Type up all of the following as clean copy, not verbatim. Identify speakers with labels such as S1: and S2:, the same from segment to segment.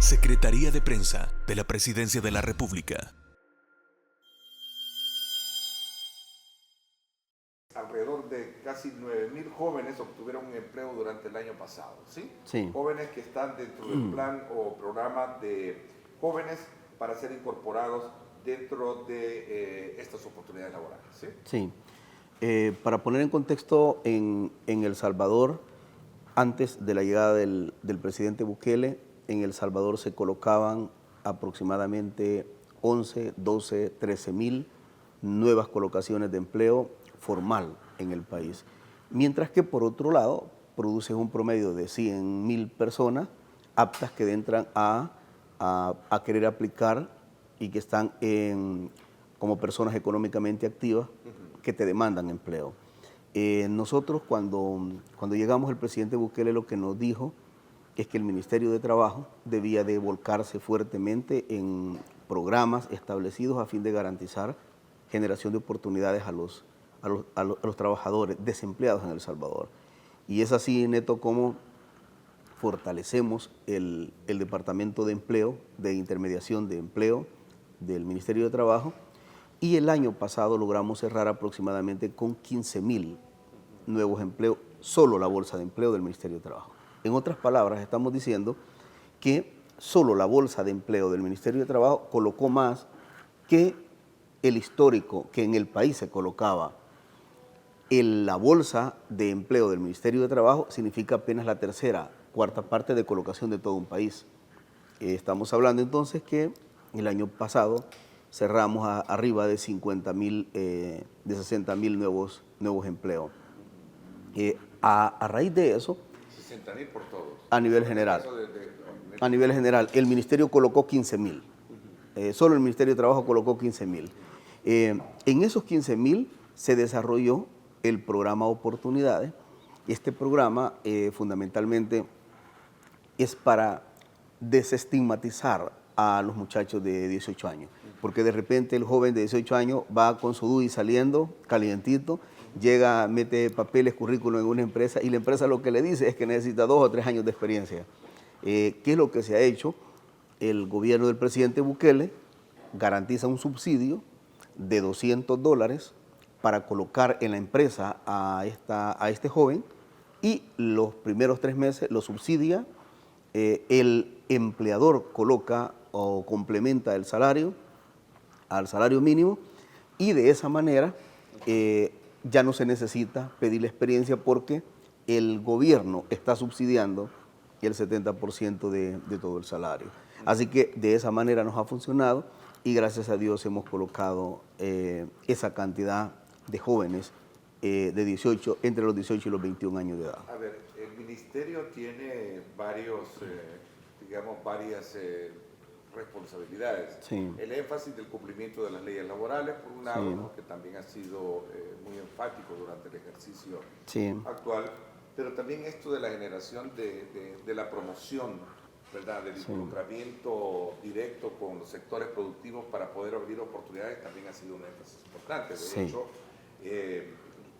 S1: Secretaría de Prensa de la Presidencia de la República.
S2: Alrededor de casi 9.000 jóvenes obtuvieron un empleo durante el año pasado, ¿sí?
S3: Sí.
S2: Jóvenes que están dentro del plan o programa de jóvenes para ser incorporados dentro de estas oportunidades laborales, ¿sí?
S3: Sí. Para poner en contexto, en El Salvador, antes de la llegada del presidente Bukele, en El Salvador se colocaban aproximadamente 11, 12, 13.000 nuevas colocaciones de empleo formal en el país. Mientras que por otro lado, produce un promedio de 100.000 personas aptas que entran a querer aplicar y que están como personas económicamente activas que te demandan empleo. Nosotros cuando llegamos, el presidente Bukele lo que nos dijo es que el Ministerio de Trabajo debía de volcarse fuertemente en programas establecidos a fin de garantizar generación de oportunidades a los trabajadores desempleados en El Salvador. Y es así, Neto, como fortalecemos el Departamento de Empleo, de Intermediación de Empleo del Ministerio de Trabajo, y el año pasado logramos cerrar aproximadamente con 15.000 nuevos empleos, solo la Bolsa de Empleo del Ministerio de Trabajo. En otras palabras, estamos diciendo que solo la Bolsa de Empleo del Ministerio de Trabajo colocó más que el histórico que en el país se colocaba. La Bolsa de Empleo del Ministerio de Trabajo significa apenas la tercera, cuarta parte de colocación de todo un país. Estamos hablando entonces que el año pasado cerramos arriba de 50.000, de 60.000 nuevos empleos. A raíz de eso,
S2: 60.000 por todos.
S3: a nivel general, a nivel general, el ministerio colocó 15.000. Solo el Ministerio de Trabajo colocó 15.000. En esos 15.000 se desarrolló el programa Oportunidades. Este programa fundamentalmente es para desestigmatizar a los muchachos de 18 años, porque de repente el joven de 18 años va con su DUI saliendo, calientito, llega, mete papeles, currículum en una empresa y la empresa lo que le dice es que necesita 2 o 3 años de experiencia. ¿Qué es lo que se ha hecho? El gobierno del presidente Bukele garantiza un subsidio de $200 para colocar en la empresa a este joven y los primeros 3 meses lo subsidia. El empleador coloca o complementa el salario al salario mínimo y de esa manera ya no se necesita pedir la experiencia porque el gobierno está subsidiando el 70% de todo el salario. Así que de esa manera nos ha funcionado y gracias a Dios hemos colocado esa cantidad de jóvenes entre los 18 y los 21 años de edad.
S2: A ver, el ministerio tiene varias responsabilidades.
S3: Sí.
S2: El énfasis del cumplimiento de las leyes laborales, por un lado,
S3: Sí.
S2: porque también ha sido muy enfático durante el ejercicio
S3: Sí.
S2: actual, pero también esto de la generación de la promoción, ¿verdad? Del involucramiento directo con los sectores productivos para poder abrir oportunidades también ha sido un énfasis importante. De hecho,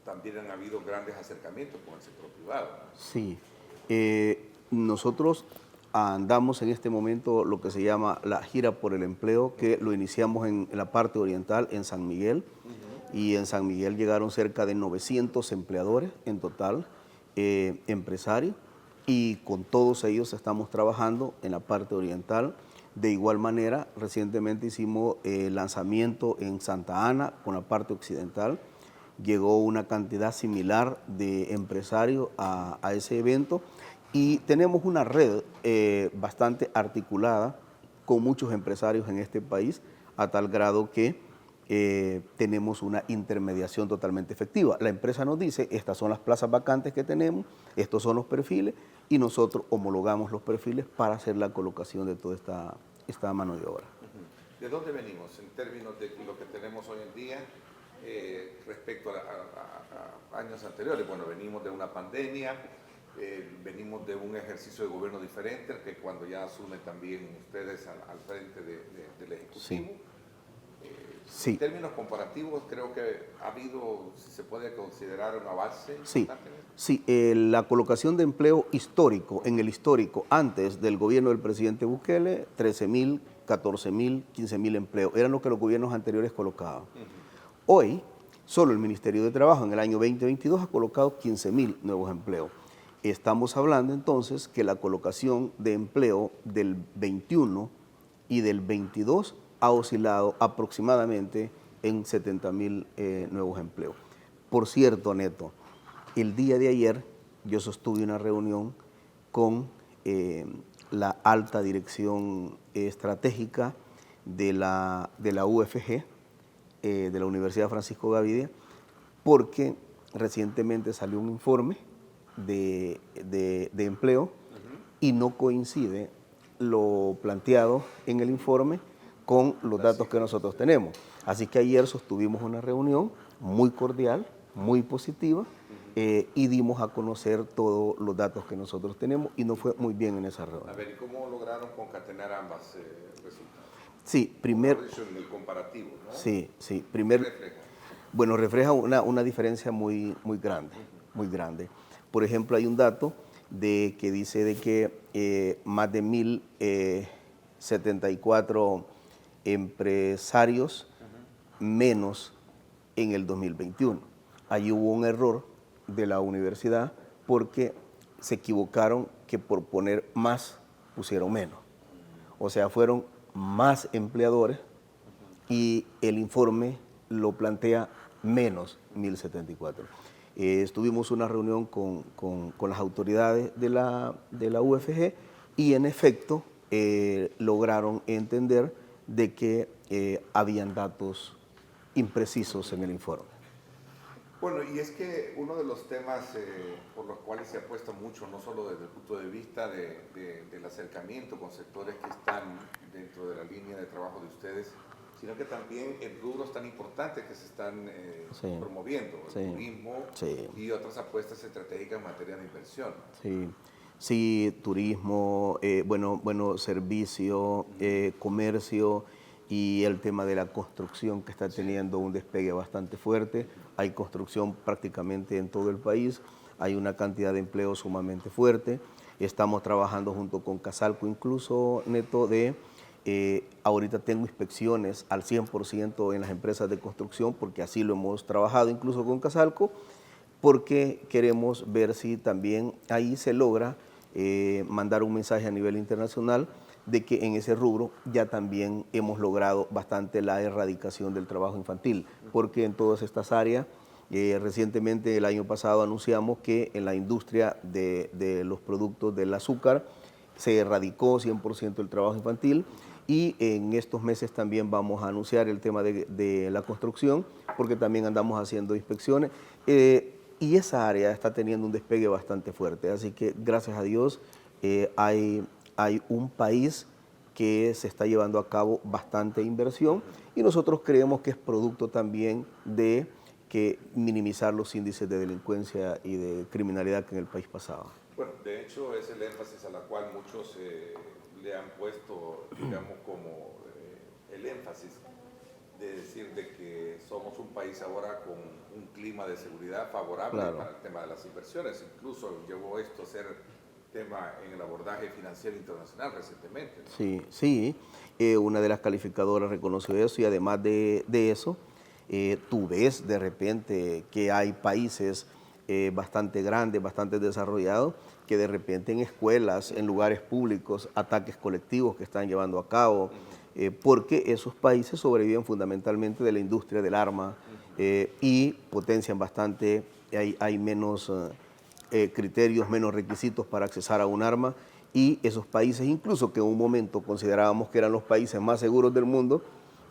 S2: también han habido grandes acercamientos con el sector privado.
S3: Sí. Nosotros andamos en este momento lo que se llama la gira por el empleo, que lo iniciamos en la parte oriental, en San Miguel, y en San Miguel llegaron cerca de 900 empleadores en total, empresarios, y con todos ellos estamos trabajando en la parte oriental. De igual manera, recientemente hicimos el lanzamiento en Santa Ana con la parte occidental. Llegó una cantidad similar de empresarios a ese evento y tenemos una red bastante articulada con muchos empresarios en este país, a tal grado que tenemos una intermediación totalmente efectiva. La empresa nos dice, estas son las plazas vacantes que tenemos, estos son los perfiles, y nosotros homologamos los perfiles para hacer la colocación de toda esta mano de obra.
S2: ¿De dónde venimos en términos de lo que tenemos hoy en día respecto a años anteriores? Bueno, venimos de una pandemia, venimos de un ejercicio de gobierno diferente, que cuando ya asumen también ustedes al frente del Ejecutivo.
S3: Sí. Sí.
S2: En términos comparativos, creo que ha habido, si se puede considerar, un avance
S3: Sí,
S2: importante en esto.
S3: sí, la colocación de empleo histórico, en el histórico, antes del gobierno del presidente Bukele, 13.000, 14.000, 15.000 empleos, eran lo que los gobiernos anteriores colocaban. Hoy, solo el Ministerio de Trabajo en el año 2022 ha colocado 15.000 nuevos empleos. Estamos hablando entonces que la colocación de empleo del 21 y del 22 ha oscilado aproximadamente en 70.000 nuevos empleos. Por cierto, Neto, el día de ayer yo sostuve una reunión con la alta dirección estratégica de la UFG, de la Universidad Francisco Gavidia, porque recientemente salió un informe de empleo y no coincide lo planteado en el informe con los datos que nosotros tenemos. Así que ayer sostuvimos una reunión muy cordial, muy positiva, y dimos a conocer todos los datos que nosotros tenemos y nos fue muy bien en esa reunión.
S2: A ver, ¿y cómo lograron concatenar ambas resultados?
S3: Sí, primero...
S2: En el comparativo, ¿no?
S3: Sí, sí.
S2: ¿Qué refleja?
S3: Bueno, refleja una diferencia muy grande, muy grande. Por ejemplo, hay un dato que dice de que más de 1.074 empresarios menos en el 2021. Ahí hubo un error de la universidad porque se equivocaron que por poner más pusieron menos. O sea, fueron más empleadores y el informe lo plantea menos 1.074. Tuvimos una reunión con las autoridades de la UFG y en efecto lograron entender de que habían datos imprecisos en el informe.
S2: Bueno, y es que uno de los temas por los cuales se apuesta mucho, no solo desde el punto de vista del acercamiento con sectores que están dentro de la línea de trabajo de ustedes, sino que también en rubros tan importantes que se están promoviendo, el turismo y otras apuestas estratégicas en materia de inversión.
S3: Sí, turismo, servicio, comercio y el tema de la construcción que está teniendo un despegue bastante fuerte. Hay construcción prácticamente en todo el país, hay una cantidad de empleo sumamente fuerte. Estamos trabajando junto con Casalco incluso, Neto, ahorita tengo inspecciones al 100% en las empresas de construcción porque así lo hemos trabajado incluso con Casalco, porque queremos ver si también ahí se logra mandar un mensaje a nivel internacional de que en ese rubro ya también hemos logrado bastante la erradicación del trabajo infantil, porque en todas estas áreas, recientemente el año pasado anunciamos que en la industria de los productos del azúcar se erradicó 100% el trabajo infantil y en estos meses también vamos a anunciar el tema de la construcción, porque también andamos haciendo inspecciones. Y esa área está teniendo un despegue bastante fuerte, así que gracias a Dios hay un país que se está llevando a cabo bastante inversión y nosotros creemos que es producto también de que minimizar los índices de delincuencia y de criminalidad que en el país pasaba.
S2: Bueno, de hecho es el énfasis a la cual muchos le han puesto, digamos, como el énfasis de decir de que somos un país ahora con un clima de seguridad favorable para el tema de las inversiones. Incluso llevó esto a ser tema en el abordaje financiero internacional recientemente, ¿no?
S3: Sí, una de las calificadoras reconoció eso y además de eso, tú ves de repente que hay países bastante grandes, bastante desarrollados, que de repente en escuelas, en lugares públicos, ataques colectivos que están llevando a cabo, porque esos países sobreviven fundamentalmente de la industria del arma y potencian bastante, hay menos criterios, menos requisitos para accesar a un arma y esos países, incluso que en un momento considerábamos que eran los países más seguros del mundo,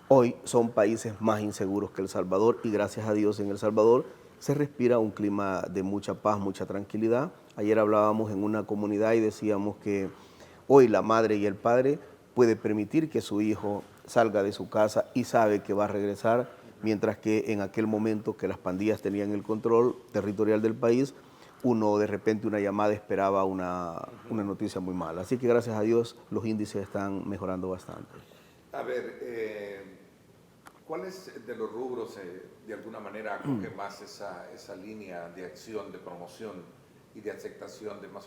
S3: hoy son países más inseguros que El Salvador y gracias a Dios en El Salvador se respira un clima de mucha paz, mucha tranquilidad. Ayer hablábamos en una comunidad y decíamos que hoy la madre y el padre puede permitir que su hijo salga de su casa y sabe que va a regresar, mientras que en aquel momento que las pandillas tenían el control territorial del país, uno de repente una llamada esperaba una noticia muy mala. Así que gracias a Dios los índices están mejorando bastante.
S2: A ver, ¿Cuáles de los rubros de alguna manera acoge más esa línea de acción, de promoción y de aceptación de más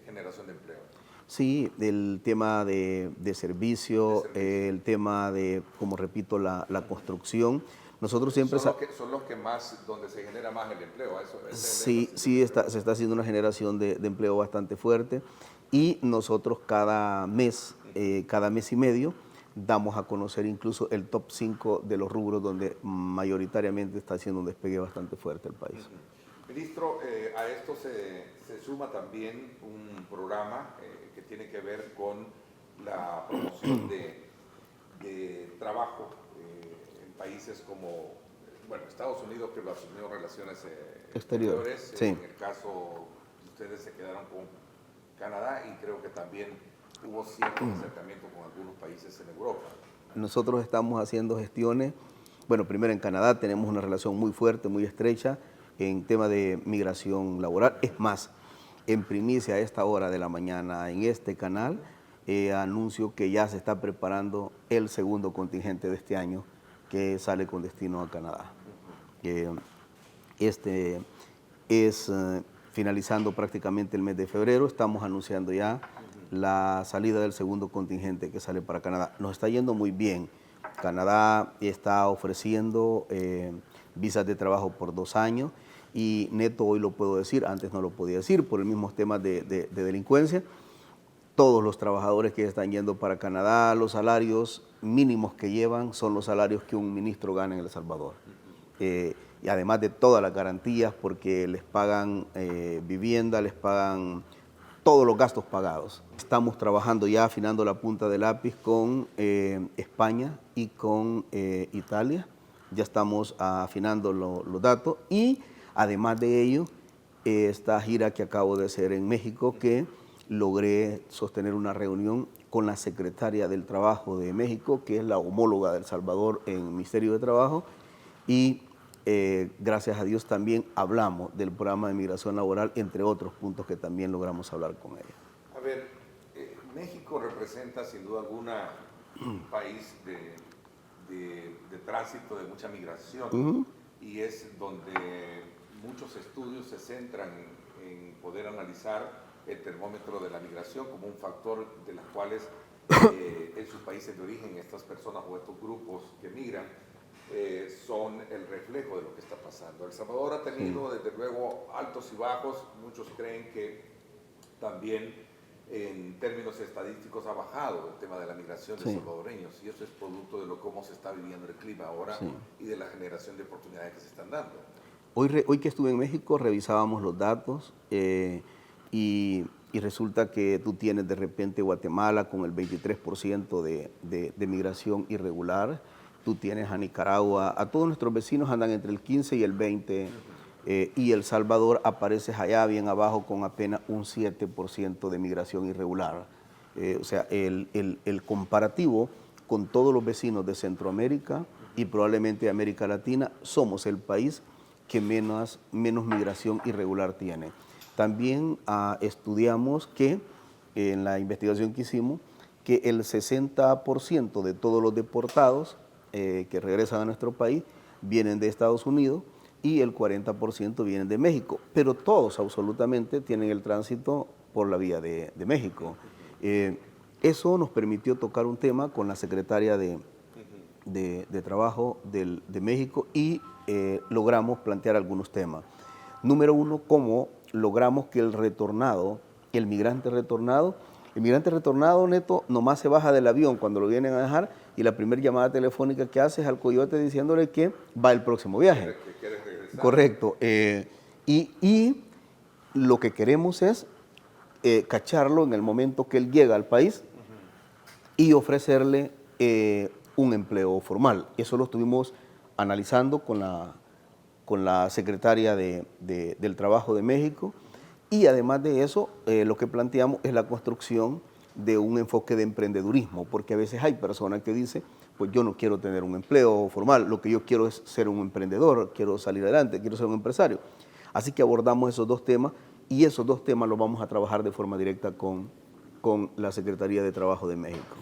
S2: generación de empleo?
S3: Sí, el tema de servicio, el tema de, como repito, la construcción. Nosotros siempre...
S2: Son los que más, donde se genera más el empleo.
S3: Sí, se está haciendo una generación de empleo bastante fuerte y nosotros cada mes y medio, damos a conocer incluso el top 5 de los rubros donde mayoritariamente está haciendo un despegue bastante fuerte el país.
S2: Ministro, a esto se suma también un programa que tiene que ver con la promoción de trabajo en países como Estados Unidos, que lo asumió Relaciones Exteriores.
S3: Sí.
S2: En el caso, ustedes se quedaron con Canadá y creo que también hubo cierto acercamiento con algunos países en Europa.
S3: Nosotros estamos haciendo gestiones, primero en Canadá tenemos una relación muy fuerte, muy estrecha en tema de migración laboral. Es más, en primicia a esta hora de la mañana en este canal, anuncio que ya se está preparando el segundo contingente de este año que sale con destino a Canadá. Este es finalizando prácticamente el mes de febrero, estamos anunciando ya la salida del segundo contingente que sale para Canadá. Nos está yendo muy bien. Canadá está ofreciendo visas de trabajo por 2 años y neto hoy lo puedo decir, antes no lo podía decir por el mismo tema de delincuencia. Todos los trabajadores que están yendo para Canadá, los salarios mínimos que llevan son los salarios que un ministro gana en El Salvador. Y además de todas las garantías, porque les pagan vivienda, les pagan todos los gastos pagados. Estamos trabajando ya afinando la punta del lápiz con España y con Italia. Ya estamos afinando los datos y además de ello, esta gira que acabo de hacer en México, que logré sostener una reunión con la secretaria del Trabajo de México, que es la homóloga de El Salvador en el Ministerio de Trabajo, y gracias a Dios también hablamos del programa de migración laboral, entre otros puntos que también logramos hablar con ella.
S2: A ver, México representa sin duda alguna un país de tránsito, de mucha migración, y es donde muchos estudios se centran en poder analizar el termómetro de la migración como un factor de los cuales en sus países de origen estas personas o estos grupos que migran son el reflejo de lo que está pasando. El Salvador ha tenido desde luego altos y bajos, muchos creen que también en términos estadísticos ha bajado el tema de la migración de salvadoreños y eso es producto de cómo se está viviendo el clima ahora y de la generación de oportunidades que se están dando.
S3: Hoy que estuve en México revisábamos los datos y resulta que tú tienes de repente Guatemala con el 23% de migración irregular, tú tienes a Nicaragua, a todos nuestros vecinos andan entre el 15 y el 20%, y El Salvador aparece allá bien abajo con apenas un 7% de migración irregular. O sea, el comparativo con todos los vecinos de Centroamérica y probablemente de América Latina, somos el país que menos migración irregular tiene. También estudiamos que, en la investigación que hicimos, que el 60% de todos los deportados que regresan a nuestro país vienen de Estados Unidos y el 40% vienen de México, pero todos absolutamente tienen el tránsito por la vía de México. Eso nos permitió tocar un tema con la secretaria de Trabajo de México y logramos plantear algunos temas. Número uno, cómo logramos que el migrante retornado, neto, nomás se baja del avión cuando lo vienen a dejar y la primera llamada telefónica que hace es al coyote diciéndole que va el próximo viaje.
S2: Que quieres regresar.
S3: Correcto. Y lo que queremos es cacharlo en el momento que él llega al país y ofrecerle un empleo formal. Eso lo estuvimos analizando con la secretaria del Trabajo de México y además de eso lo que planteamos es la construcción de un enfoque de emprendedurismo, porque a veces hay personas que dicen, pues yo no quiero tener un empleo formal, lo que yo quiero es ser un emprendedor, quiero salir adelante, quiero ser un empresario. Así que abordamos esos dos temas y esos dos temas los vamos a trabajar de forma directa con la Secretaría de Trabajo de México.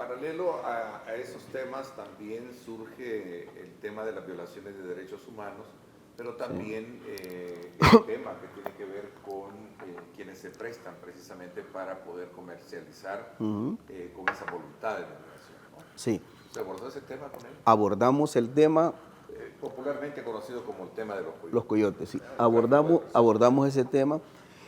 S2: paralelo a esos temas también surge el tema de las violaciones de derechos humanos, pero también el tema que tiene que ver con quienes se prestan precisamente para poder comercializar con esa voluntad de la migración, ¿no?
S3: Sí.
S2: ¿Se abordó ese tema con él?
S3: Abordamos el tema.
S2: Popularmente conocido como el tema de los coyotes.
S3: Los coyotes, sí. Abordamos ese tema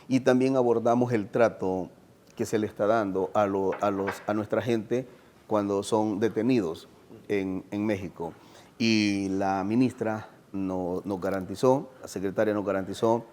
S3: y también abordamos el trato que se le está dando a nuestra gente cuando son detenidos en México. Y la ministra nos garantizó, la secretaria nos garantizó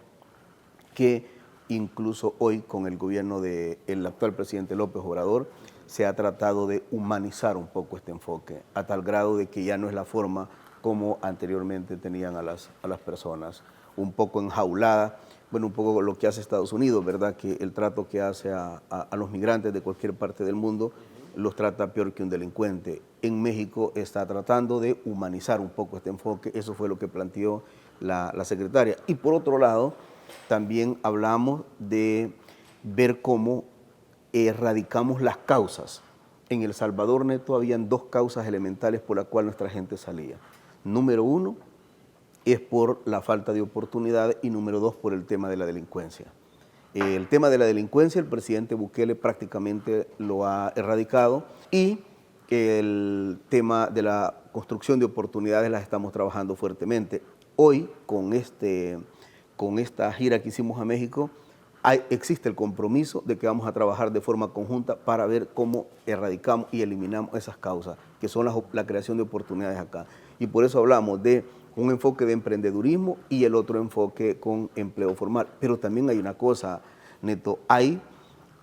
S3: que incluso hoy con el gobierno del actual presidente López Obrador se ha tratado de humanizar un poco este enfoque, a tal grado de que ya no es la forma como anteriormente tenían a las personas, un poco enjauladas. Bueno, un poco lo que hace Estados Unidos, ¿verdad? Que el trato que hace a los migrantes de cualquier parte del mundo los trata peor que un delincuente. En México está tratando de humanizar un poco este enfoque, eso fue lo que planteó la secretaria. Y por otro lado, también hablamos de ver cómo erradicamos las causas. En El Salvador, Neto, habían dos causas elementales por las cuales nuestra gente salía. Número uno es por la falta de oportunidades y número dos por el tema de la delincuencia. El tema de la delincuencia el presidente Bukele prácticamente lo ha erradicado y el tema de la construcción de oportunidades las estamos trabajando fuertemente. Hoy, con esta gira que hicimos a México, existe el compromiso de que vamos a trabajar de forma conjunta para ver cómo erradicamos y eliminamos esas causas, que son la creación de oportunidades acá. Y por eso hablamos de un enfoque de emprendedurismo y el otro enfoque con empleo formal. Pero también hay una cosa, Neto, hay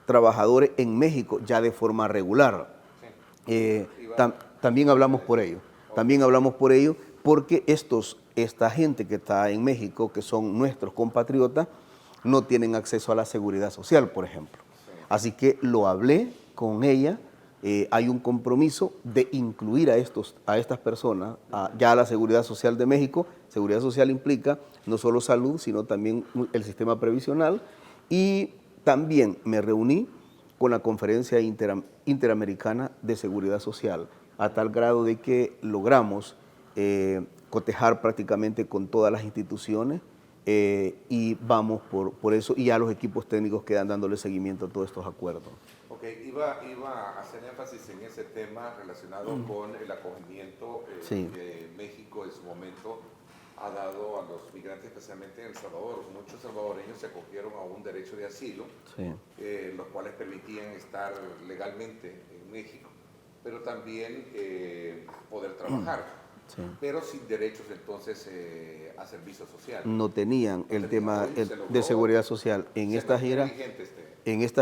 S3: trabajadores en México ya de forma regular. También hablamos por ello. También hablamos por ello porque esta gente que está en México, que son nuestros compatriotas, no tienen acceso a la seguridad social, por ejemplo. Así que lo hablé con ella. Hay un compromiso de incluir a estas personas ya a la Seguridad Social de México. Seguridad Social implica no solo salud, sino también el sistema previsional. Y también me reuní con la Conferencia Interamericana de Seguridad Social, a tal grado de que logramos cotejar prácticamente con todas las instituciones y vamos por eso, y ya los equipos técnicos quedan dándole seguimiento a todos estos acuerdos.
S2: Ok, iba a hacer énfasis en ese tema relacionado con el acogimiento que México en su momento ha dado a los migrantes, especialmente en El Salvador. Muchos salvadoreños se acogieron a un derecho de asilo, los cuales permitían estar legalmente en México, pero también poder trabajar. Pero sin derechos entonces a servicio social.
S3: No tenían el tema de seguridad social. En esta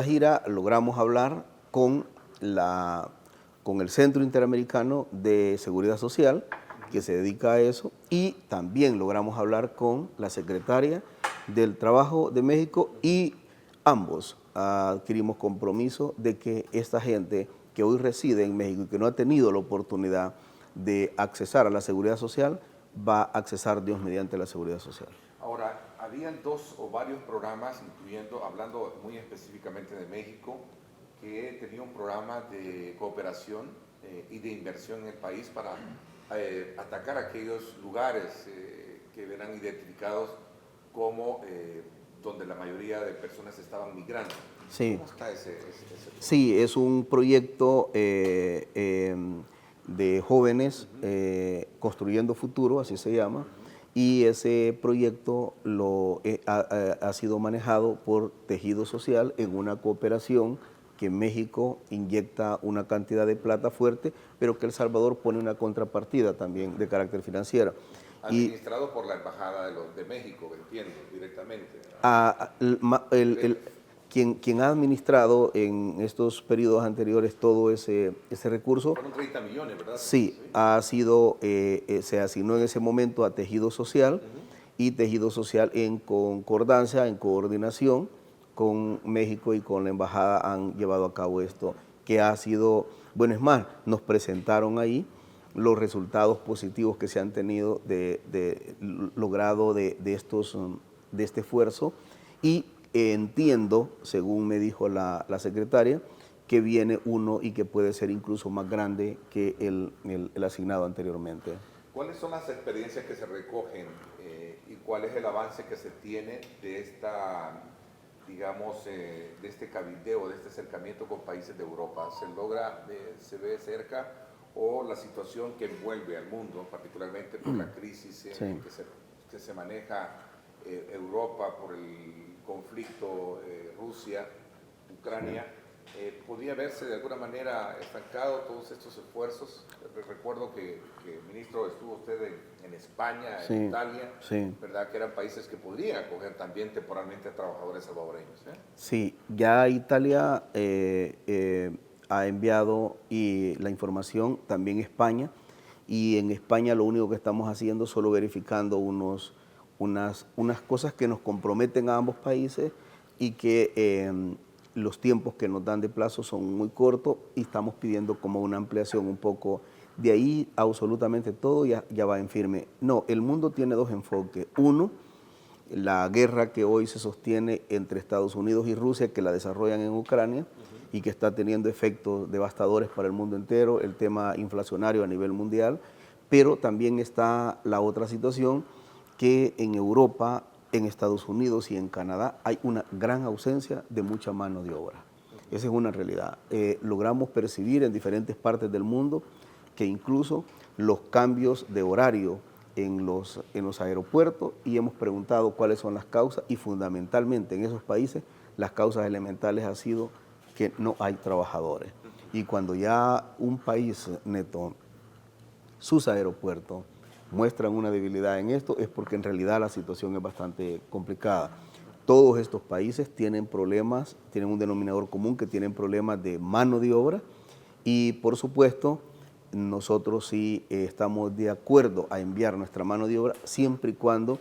S3: gira logramos hablar con el Centro Interamericano de Seguridad Social, que se dedica a eso, y también logramos hablar con la Secretaria del Trabajo de México y ambos adquirimos compromiso de que esta gente que hoy reside en México y que no ha tenido la oportunidad de accesar a la seguridad social, va a accesar Dios mediante la seguridad social.
S2: Ahora, habían dos o varios programas, hablando muy específicamente de México, que tenía un programa de cooperación y de inversión en el país para atacar aquellos lugares que eran identificados como donde la mayoría de personas estaban migrando.
S3: Sí.
S2: ¿Cómo está ese programa?
S3: Sí, es un proyecto de jóvenes construyendo futuro, así se llama, y ese proyecto ha sido manejado por Tejido Social en una cooperación que México inyecta una cantidad de plata fuerte, pero que El Salvador pone una contrapartida también de carácter financiero.
S2: Administrado por la Embajada de México, entiendo, directamente.
S3: Quien ha administrado en estos periodos anteriores todo ese recurso.
S2: Fueron 30 millones, ¿verdad?
S3: Sí, se asignó en ese momento a Tejido Social y Tejido Social en concordancia, en coordinación con México y con la Embajada han llevado a cabo esto, que ha sido, bueno, es más, nos presentaron ahí los resultados positivos que se han tenido logrado de este esfuerzo y entiendo, según me dijo la secretaria, que viene uno y que puede ser incluso más grande que el asignado anteriormente.
S2: ¿Cuáles son las experiencias que se recogen y cuál es el avance que se tiene de esta, digamos, de este cabildeo, de este acercamiento con países de Europa? ¿Se logra, se ve cerca o la situación que envuelve al mundo, particularmente por la crisis que se maneja Europa por el conflicto Rusia-Ucrania? ¿Podría verse de alguna manera estancado todos estos esfuerzos? Recuerdo que ministro, estuvo usted en España, en Italia, ¿verdad? Que eran países que podrían acoger también temporalmente a trabajadores salvadoreños.
S3: Sí, ya Italia ha enviado la información, también España, y en España lo único que estamos haciendo es solo verificando unas cosas que nos comprometen a ambos países y que los tiempos que nos dan de plazo son muy cortos y estamos pidiendo como una ampliación un poco. De ahí absolutamente todo ya va en firme. No, el mundo tiene dos enfoques. Uno, la guerra que hoy se sostiene entre Estados Unidos y Rusia, que la desarrollan en Ucrania y que está teniendo efectos devastadores para el mundo entero, el tema inflacionario a nivel mundial, pero también está la otra situación que en Europa, en Estados Unidos y en Canadá hay una gran ausencia de mucha mano de obra. Esa es una realidad. Logramos percibir en diferentes partes del mundo que incluso los cambios de horario en los aeropuertos, y hemos preguntado cuáles son las causas, y fundamentalmente en esos países las causas elementales han sido que no hay trabajadores. Y cuando ya un país, Neto, sus aeropuertos muestran una debilidad en esto, es porque en realidad la situación es bastante complicada. Todos estos países tienen problemas, tienen un denominador común, que tienen problemas de mano de obra, y por supuesto nosotros sí estamos de acuerdo a enviar nuestra mano de obra siempre y cuando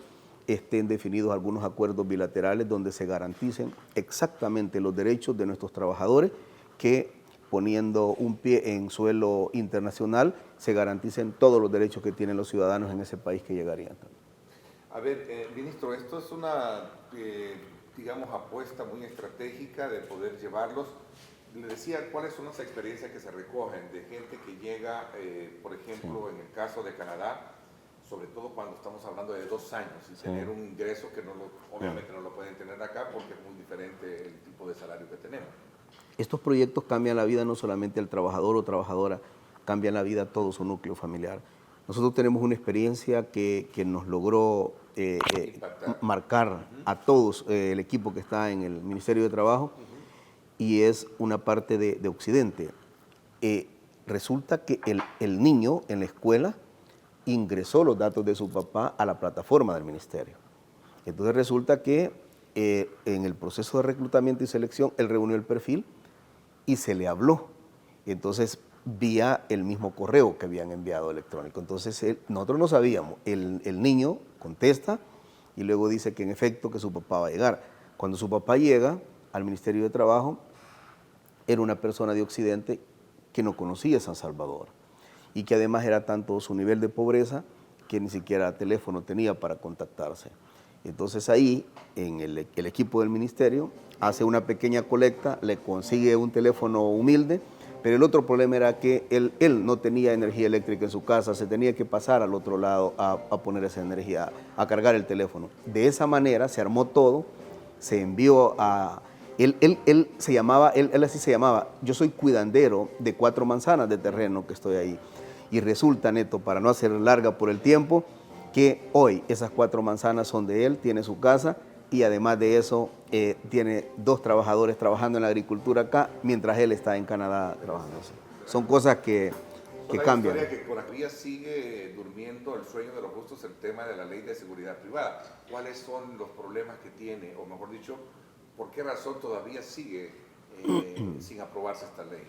S3: estén definidos algunos acuerdos bilaterales donde se garanticen exactamente los derechos de nuestros trabajadores, que poniendo un pie en suelo internacional se garanticen todos los derechos que tienen los ciudadanos en ese país que llegarían.
S2: A ver, ministro, esto es una, digamos, apuesta muy estratégica de poder llevarlos. Le decía, ¿cuáles son las experiencias que se recogen de gente que llega, por ejemplo, en el caso de Canadá, sobre todo cuando estamos hablando de 2 años y tener un ingreso que obviamente no lo pueden tener acá porque es muy diferente el tipo de salario que tenemos?
S3: Estos proyectos cambian la vida no solamente al trabajador o trabajadora, cambian la vida a todo su núcleo familiar. Nosotros tenemos una experiencia que nos logró marcar a todos el equipo que está en el Ministerio de Trabajo, y es una parte de Occidente. Resulta que el niño en la escuela ingresó los datos de su papá a la plataforma del ministerio. Entonces resulta que en el proceso de reclutamiento y selección él reunió el perfil y se le habló. Entonces vía el mismo correo que habían enviado electrónico. Entonces nosotros no sabíamos, el niño contesta y luego dice que en efecto que su papá va a llegar. Cuando su papá llega al Ministerio de Trabajo, era una persona de Occidente que no conocía San Salvador y que además era tanto su nivel de pobreza que ni siquiera teléfono tenía para contactarse. Entonces ahí, en el equipo del ministerio, hace una pequeña colecta, le consigue un teléfono humilde, pero el otro problema era que él no tenía energía eléctrica en su casa, se tenía que pasar al otro lado a poner esa energía, a cargar el teléfono. De esa manera se armó todo, se envió a... Él así se llamaba, yo soy cuidandero de 4 manzanas de terreno que estoy ahí. Y resulta, Neto, para no hacer larga por el tiempo, que hoy esas 4 manzanas son de él, tiene su casa y además de eso tiene 2 trabajadores trabajando en la agricultura acá, mientras él está en Canadá trabajando. Son cosas que cambian.
S2: La historia que todavía sigue durmiendo el sueño de los justos, el tema de la ley de seguridad privada. ¿Cuáles son los problemas que tiene, o mejor dicho, por qué razón todavía sigue sin aprobarse esta ley?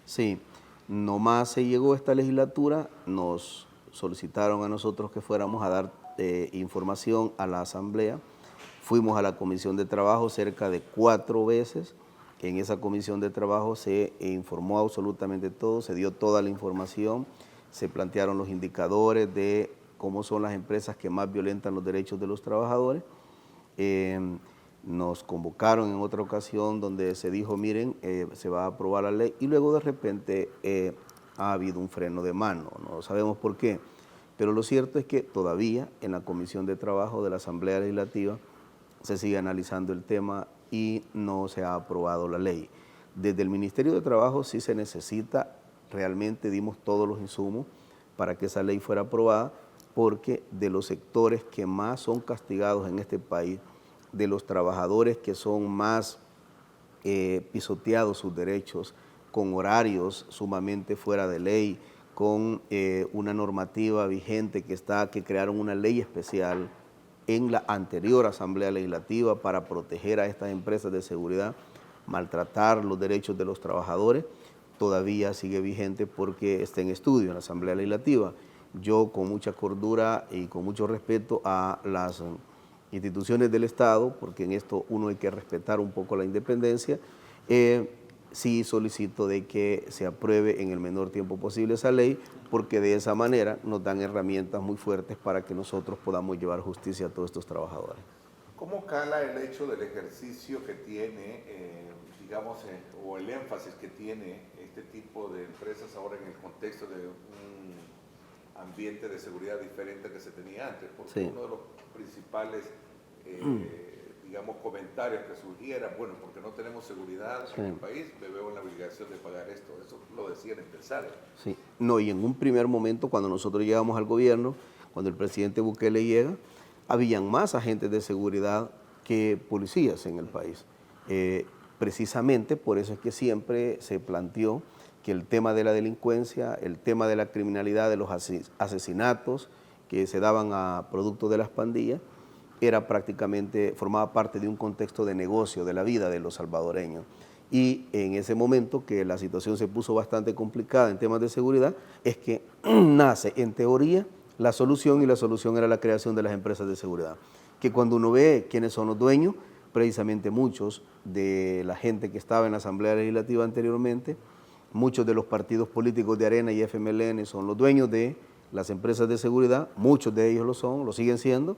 S3: Sí, nomás se llegó esta legislatura, nos solicitaron a nosotros que fuéramos a dar información a la Asamblea. Fuimos a la Comisión de Trabajo cerca de 4 veces. En esa Comisión de Trabajo se informó absolutamente todo, se dio toda la información, se plantearon los indicadores de cómo son las empresas que más violentan los derechos de los trabajadores. Nos convocaron en otra ocasión donde se dijo, miren, se va a aprobar la ley, y luego de repente ha habido un freno de mano, no sabemos por qué, pero lo cierto es que todavía en la Comisión de Trabajo de la Asamblea Legislativa se sigue analizando el tema y no se ha aprobado la ley. Desde el Ministerio de Trabajo sí se necesita, realmente dimos todos los insumos para que esa ley fuera aprobada, porque de los sectores que más son castigados en este país, de los trabajadores que son más pisoteados sus derechos, con horarios sumamente fuera de ley, con una normativa vigente que crearon una ley especial en la anterior Asamblea Legislativa para proteger a estas empresas de seguridad, maltratar los derechos de los trabajadores, todavía sigue vigente porque está en estudio en la Asamblea Legislativa. Yo, con mucha cordura y con mucho respeto a las instituciones del Estado, porque en esto uno hay que respetar un poco la independencia, sí solicito de que se apruebe en el menor tiempo posible esa ley, porque de esa manera nos dan herramientas muy fuertes para que nosotros podamos llevar justicia a todos estos trabajadores.
S2: ¿Cómo cala el hecho del ejercicio que tiene, digamos, o el énfasis que tiene este tipo de empresas ahora en el contexto de un ambiente de seguridad diferente que se tenía antes? Porque sí, uno de los principales, digamos, comentarios que surgiera, bueno, porque no tenemos seguridad en el país, me veo en la obligación de pagar esto. Eso lo decían empresarios. Sí,
S3: no, y en un primer momento, cuando nosotros llegamos al gobierno, cuando el presidente Bukele llega, habían más agentes de seguridad que policías en el país. Precisamente por eso es que siempre se planteó que el tema de la delincuencia, el tema de la criminalidad, de los asesinatos que se daban a producto de las pandillas, formaba parte de un contexto de negocio de la vida de los salvadoreños. Y en ese momento que la situación se puso bastante complicada en temas de seguridad, es que nace en teoría la solución, y la solución era la creación de las empresas de seguridad. Que cuando uno ve quiénes son los dueños, precisamente muchos de la gente que estaba en la Asamblea Legislativa anteriormente, muchos de los partidos políticos de Arena y FMLN son los dueños de las empresas de seguridad, muchos de ellos lo siguen siendo,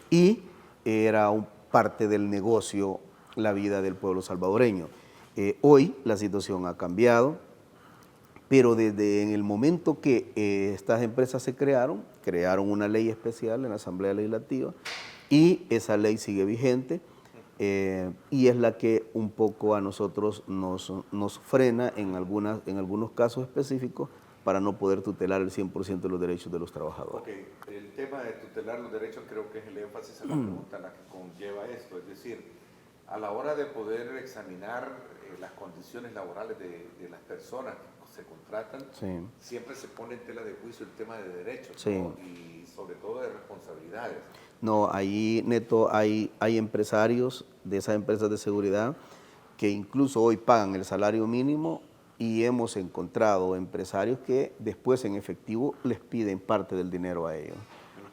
S3: y era parte del negocio la vida del pueblo salvadoreño. Hoy la situación ha cambiado, pero desde en el momento que estas empresas se crearon una ley especial en la Asamblea Legislativa, y esa ley sigue vigente, y es la que un poco a nosotros nos frena en algunos casos específicos para no poder tutelar el 100% de los derechos de los trabajadores.
S2: Okay. El tema de tutelar los derechos creo que es el énfasis en la pregunta la que conlleva esto, es decir, a la hora de poder examinar las condiciones laborales de las personas que se contratan, sí, siempre se pone en tela de juicio el tema de derechos, sí, ¿no? Y sobre todo de responsabilidades.
S3: No, ahí, Neto, hay empresarios de esas empresas de seguridad que incluso hoy pagan el salario mínimo, y hemos encontrado empresarios que después en efectivo les piden parte del dinero a ellos.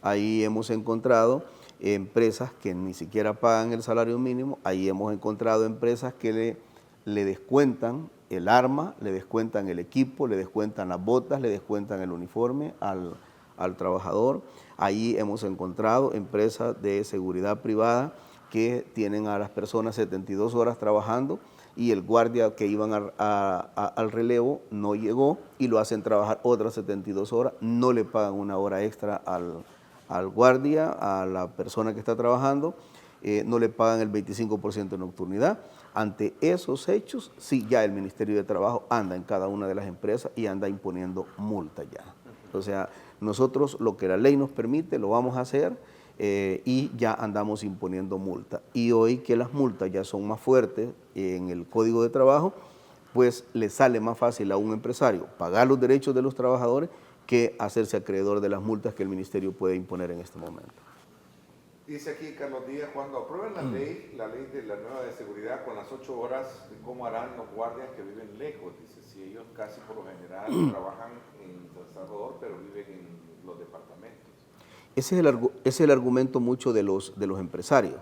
S3: Ahí hemos encontrado empresas que ni siquiera pagan el salario mínimo, ahí hemos encontrado empresas que le descuentan el arma, le descuentan el equipo, le descuentan las botas, le descuentan el uniforme al trabajador. Ahí hemos encontrado empresas de seguridad privada que tienen a las personas 72 horas trabajando, y el guardia que iban al relevo no llegó y lo hacen trabajar otras 72 horas, no le pagan una hora extra al guardia, a la persona que está trabajando, no le pagan el 25% de nocturnidad. Ante esos hechos, sí, ya el Ministerio de Trabajo anda en cada una de las empresas y anda imponiendo multa ya. O sea, nosotros lo que la ley nos permite lo vamos a hacer, y ya andamos imponiendo multa. Y hoy que las multas ya son más fuertes en el Código de Trabajo, pues le sale más fácil a un empresario pagar los derechos de los trabajadores que hacerse acreedor de las multas que el Ministerio puede imponer en este momento.
S2: Dice aquí Carlos Díaz, cuando aprueben la ley de la nueva de seguridad con las 8 horas, ¿cómo harán los guardias que viven lejos? Dice, si ellos casi por lo general trabajan en El Salvador, pero viven en los departamentos.
S3: Ese es el argumento mucho de los empresarios,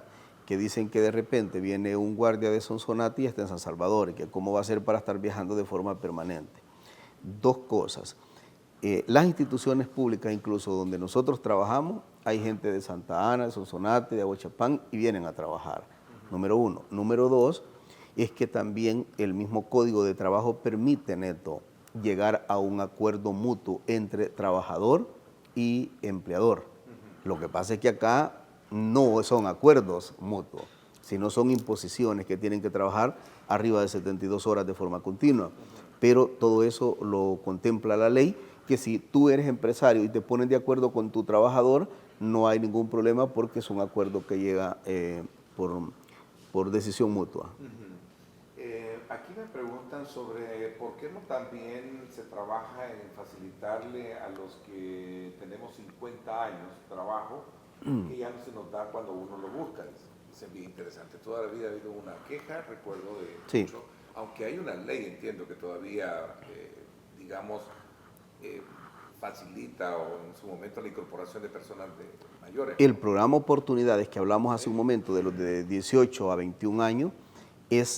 S3: que dicen que de repente viene un guardia de Sonsonate y está en San Salvador, y que cómo va a ser para estar viajando de forma permanente. Dos cosas. las instituciones públicas, incluso donde nosotros trabajamos, hay gente de Santa Ana, de Sonsonate, de Aguachapán y vienen a trabajar. Número uno. Número dos, es que también el mismo Código de Trabajo permite, Neto, llegar a un acuerdo mutuo entre trabajador y empleador. Lo que pasa es que acá no son acuerdos mutuos, sino son imposiciones que tienen que trabajar arriba de 72 horas de forma continua. Pero todo eso lo contempla la ley, que si tú eres empresario y te pones de acuerdo con tu trabajador, no hay ningún problema porque es un acuerdo que llega por decisión mutua.
S2: Aquí me preguntan sobre por qué no también se trabaja en facilitarle a los que tenemos 50 años de trabajo, que ya no se nos da cuando uno lo busca. Es bien interesante. Toda la vida ha habido una queja, recuerdo de mucho, aunque hay una ley, entiendo que todavía, digamos, facilita o en su momento la incorporación de personas mayores.
S3: El programa Oportunidades que hablamos hace un momento de los de 18 a 21 años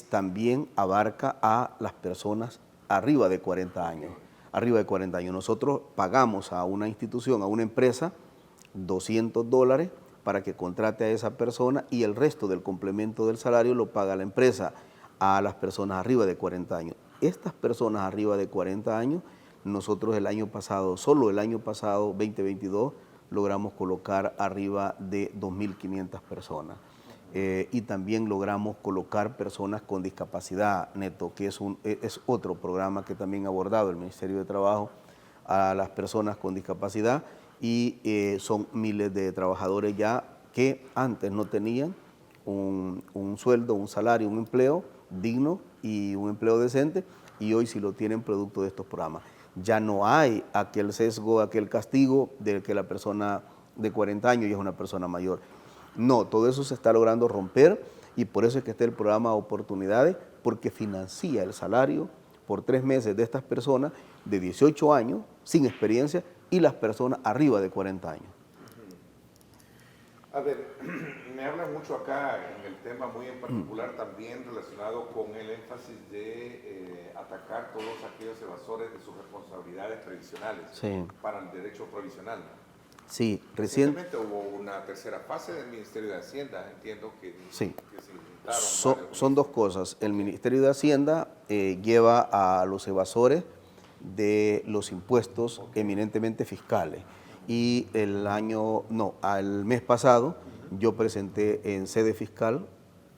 S3: también abarca a las personas arriba de 40 años. Arriba de 40 años. Nosotros pagamos a una institución, a una empresa, $200 para que contrate a esa persona y el resto del complemento del salario lo paga la empresa a las personas arriba de 40 años. Estas personas arriba de 40 años, nosotros el año pasado, solo el año pasado, 2022, logramos colocar arriba de 2.500 personas. Y también logramos colocar personas con discapacidad, Neto, que es otro programa que también ha abordado el Ministerio de Trabajo a las personas con discapacidad y son miles de trabajadores ya que antes no tenían un sueldo, un salario, un empleo digno y un empleo decente y hoy sí lo tienen producto de estos programas. Ya no hay aquel sesgo, aquel castigo de que la persona de 40 años ya es una persona mayor. No, todo eso se está logrando romper y por eso es que está el programa Oportunidades, porque financia el salario por 3 meses de estas personas de 18 años, sin experiencia, y las personas arriba de 40 años.
S2: A ver, me hablan mucho acá en el tema muy en particular también relacionado con el énfasis de atacar todos aquellos evasores de sus responsabilidades previsionales para el derecho provisional.
S3: Sí,
S2: recientemente hubo una tercera fase del Ministerio de Hacienda, entiendo que
S3: sí.
S2: Que se intentaron
S3: son dos cosas. El Ministerio de Hacienda lleva a los evasores de los impuestos eminentemente fiscales. Y al mes pasado yo presenté en sede fiscal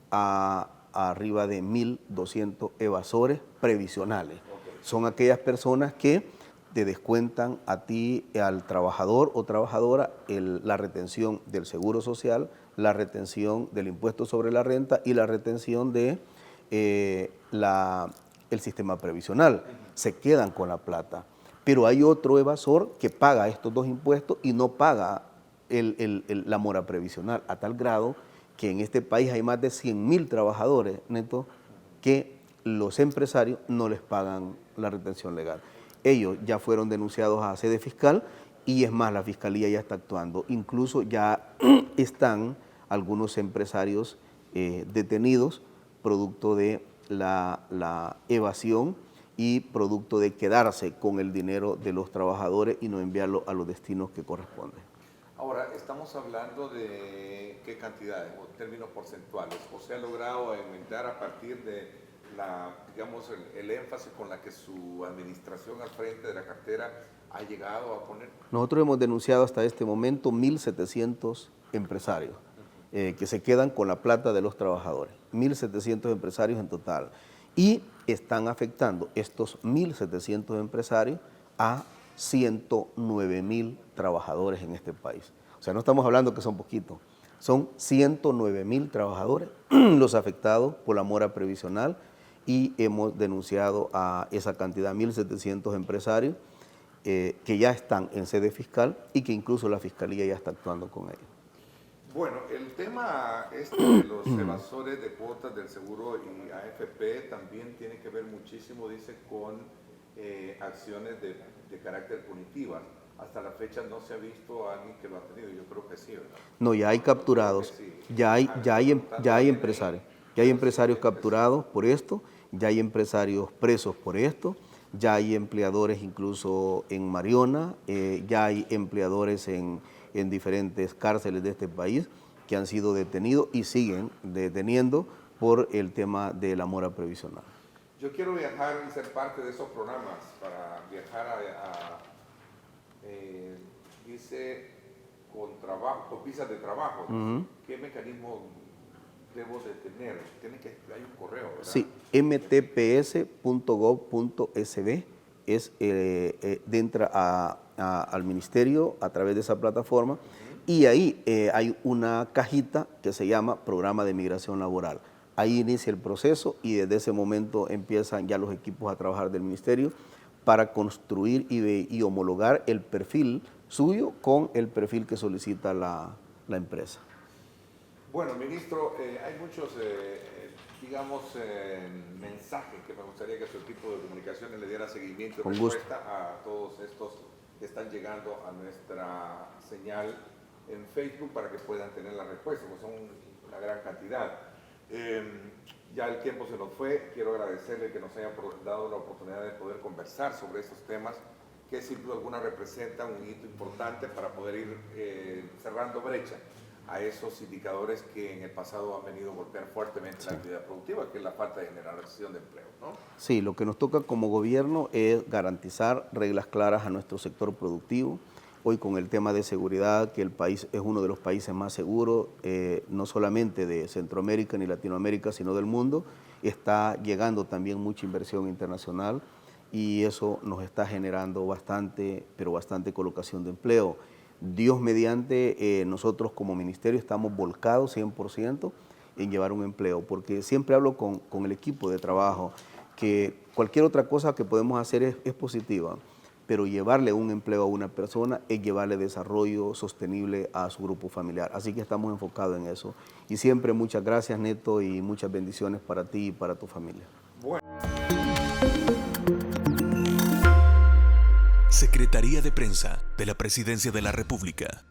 S3: a arriba de 1.200 evasores previsionales. Son aquellas personas que te descuentan a ti, al trabajador o trabajadora, la retención del seguro social, la retención del impuesto sobre la renta y la retención de el sistema previsional. Se quedan con la plata. Pero hay otro evasor que paga estos dos impuestos y no paga la mora previsional, a tal grado que en este país hay más de 100.000 trabajadores, Neto, que los empresarios no les pagan la retención legal. Ellos ya fueron denunciados a sede fiscal y es más, la Fiscalía ya está actuando. Incluso ya están algunos empresarios detenidos producto de la evasión y producto de quedarse con el dinero de los trabajadores y no enviarlo a los destinos que corresponden.
S2: Ahora, estamos hablando de qué cantidades o términos porcentuales, o se ha logrado aumentar a partir de el énfasis con la que su administración al frente de la cartera ha llegado a poner.
S3: Nosotros hemos denunciado hasta este momento 1.700 empresarios que se quedan con la plata de los trabajadores, 1.700 empresarios en total. Y están afectando estos 1.700 empresarios a 109.000 trabajadores en este país. O sea, no estamos hablando que son poquitos, son 109.000 trabajadores los afectados por la mora previsional y hemos denunciado a esa cantidad, 1.700 empresarios que ya están en sede fiscal y que incluso la Fiscalía ya está actuando con ellos.
S2: Bueno, el tema de los evasores de cuotas del seguro y AFP también tiene que ver muchísimo, dice, con acciones de carácter punitivas. Hasta la fecha no se ha visto a alguien que lo ha tenido, yo creo que sí, ¿verdad?
S3: No, ya hay capturados, ya hay empresarios capturados por esto, ya hay empresarios presos por esto, ya hay empleadores incluso en Mariona, ya hay empleadores en diferentes cárceles de este país que han sido detenidos y siguen deteniendo por el tema de la mora previsional.
S2: Yo quiero viajar y ser parte de esos programas para viajar dice, con trabajo, con visas de trabajo. ¿Qué mecanismo debo de tener? Hay un correo, ¿verdad?
S3: Sí, mtps.gov.sb es entra al ministerio a través de esa plataforma y ahí hay una cajita que se llama Programa de Migración Laboral. Ahí inicia el proceso y desde ese momento empiezan ya los equipos a trabajar del ministerio para construir y homologar el perfil suyo con el perfil que solicita la empresa.
S2: Bueno, ministro, hay muchos, mensajes que me gustaría que su equipo de comunicaciones le diera seguimiento y respuesta a todos estos que están llegando a nuestra señal en Facebook para que puedan tener la respuesta, porque son una gran cantidad. Ya el tiempo se nos fue, quiero agradecerle que nos hayan dado la oportunidad de poder conversar sobre estos temas que sin duda alguna representan un hito importante para poder ir cerrando brecha a esos indicadores que en el pasado han venido a golpear fuertemente la actividad productiva, que es la falta de generación de empleo, ¿no?
S3: Sí, lo que nos toca como gobierno es garantizar reglas claras a nuestro sector productivo. Hoy con el tema de seguridad, que el país es uno de los países más seguros, no solamente de Centroamérica ni Latinoamérica, sino del mundo, está llegando también mucha inversión internacional y eso nos está generando bastante, pero bastante colocación de empleo. Dios mediante, nosotros como ministerio estamos volcados 100% en llevar un empleo, porque siempre hablo con el equipo de trabajo que cualquier otra cosa que podemos hacer es positiva, pero llevarle un empleo a una persona es llevarle desarrollo sostenible a su grupo familiar. Así que estamos enfocados en eso. Y siempre muchas gracias, Neto, y muchas bendiciones para ti y para tu familia.
S2: Bueno.
S1: Secretaría de Prensa de la Presidencia de la República.